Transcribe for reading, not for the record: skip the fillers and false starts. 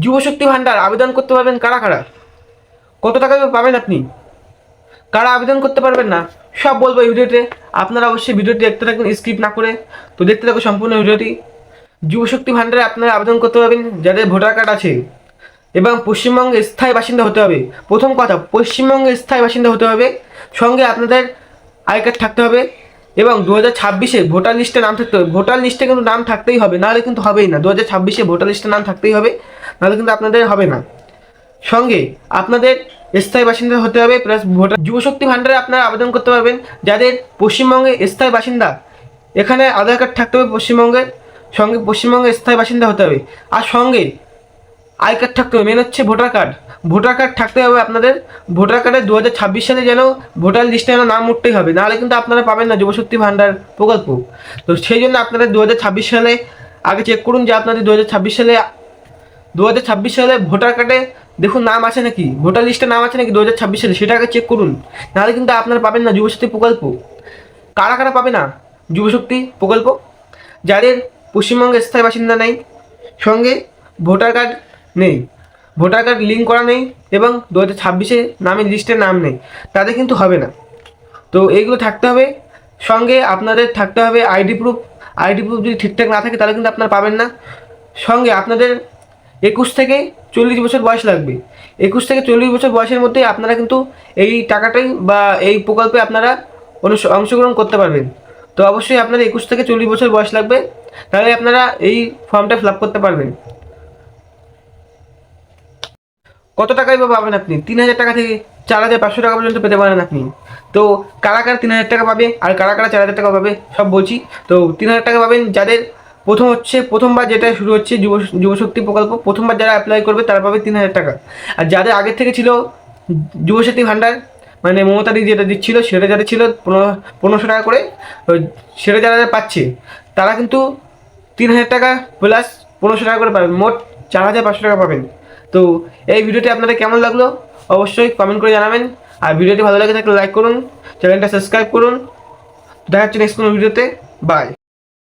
যুবশক্তি ভাণ্ডার আবেদন করতে পারবেন কারা কারা, কত টাকা পাবেন আপনি, কারা আবেদন করতে পারবেন না, সব বলবো এই ভিডিওতে। আপনারা অবশ্যই ভিডিওটি দেখতে থাকুন স্কিপ না করে। তো দেখতে থাকুন সম্পূর্ণ ভিডিওটি। যুবশক্তি ভাণ্ডারে আপনারা আবেদন করতে পারবেন যাদের ভোটার কার্ড আছে এবং পশ্চিমবঙ্গের স্থায়ী বাসিন্দা হতে হবে। প্রথম কথা, পশ্চিমবঙ্গের স্থায়ী বাসিন্দা হতে হবে, সঙ্গে আপনাদের আই কার্ড থাকতে হবে এবং 2026-এ ভোটার লিস্টে নাম থাকতে হবে। ভোটার লিস্টে কিন্তু নাম থাকতেই হবে, নাহলে কিন্তু হবেই না। 2026-এ ভোটার লিস্টে নাম থাকতেই হবে, নাহলে কিন্তু আপনাদের হবে না। সঙ্গে আপনাদের স্থায়ী বাসিন্দা হতে হবে প্লাস ভোটার। যুবশক্তি ভাণ্ডারে আপনারা আবেদন করতে পারবেন যাদের পশ্চিমবঙ্গে স্থায়ী বাসিন্দা, এখানে আধার কার্ড থাকতে হবে পশ্চিমবঙ্গের, সঙ্গে পশ্চিমবঙ্গের স্থায়ী বাসিন্দা হতে হবে, আর সঙ্গে আই কার্ড থাকতে হবে। মেন হচ্ছে ভোটার কার্ড, ভোটার কার্ড থাকতে হবে আপনাদের। ভোটার কার্ডে 2026 সালে যেন ভোটার লিস্টে যেন নাম উঠতেই হবে, নাহলে কিন্তু আপনারা পাবেন না যুবশক্তি ভাণ্ডার প্রকল্প। তো সেই জন্য আপনারা 2026 সালে আগে চেক করুন যে আপনাদের 2026 সালে ভোটার কার্ডে দেখুন নাম আছে নাকি, ভোটার লিস্টে নাম আছে নাকি 2026 সালে, সেটা আগে চেক করুন, নাহলে কিন্তু আপনারা পাবেন না যুবশক্তি প্রকল্প। কারা কারা পাবে না যুবশক্তি প্রকল্প? যাদের পশ্চিমবঙ্গের স্থায়ী বাসিন্দা নেই, সঙ্গে ভোটার কার্ড নেই, ভোটার কার্ড লিঙ্ক করা নেই এবং 2026-এ নামের লিস্টে নাম নেই, তাদের কিন্তু হবে না। তো এইগুলো থাকতে হবে। সঙ্গে আপনাদের থাকতে হবে আইডি প্রুফ। আইডি প্রুফ যদি ঠিকঠাক না থাকে তাহলে কিন্তু আপনারা পাবেন না। সঙ্গে আপনাদের 21 থেকে 40 বছর বয়স লাগবে। 21 থেকে 40 বছর বয়সের মধ্যে আপনারা কিন্তু এই টাকাটাই বা এই প্রকল্পে আপনারা অংশগ্রহণ করতে পারবেন। তো অবশ্যই আপনাদের 21 থেকে 40 বছর বয়স লাগবে, তাহলে আপনারা এই ফর্মটা ফিল আপ করতে পারবেন। কত টাকায় বা পাবেন আপনি? 3,000 টাকা থেকে 4,500 টাকা পর্যন্ত পেতে পারেন আপনি। তো কারা কারা 3,000 টাকা পাবে আর কারা কারা 4,000 টাকা পাবে সব বলছি। তো 3,000 টাকা পাবেন যাদের প্রথমবার যেটা শুরু হচ্ছে যুবশক্তি প্রকল্প, প্রথমবার যারা অ্যাপ্লাই করবে তারা পাবে 3,000 টাকা। আর যাদের আগের থেকে ছিল যুবশক্তি ভাণ্ডার, মানে মমতাদি যেটা দিচ্ছিল সেটা যাদের ছিল 1500 টাকা করে, সেটা যারা পাচ্ছে তারা কিন্তু 3,000 টাকা প্লাস 1500 টাকা করে পাবেন, মোট 4,500 টাকা পাবেন। তো এই ভিডিওটি আপনাদের কেমন লাগলো অবশ্যই কমেন্ট করে জানাবেন। আর ভিডিওটি ভালো লাগে থাকলে লাইক করুন, চ্যানেলটা সাবস্ক্রাইব করুন। দেখা হচ্ছে নেক্সট কোনো ভিডিওতে। বাই।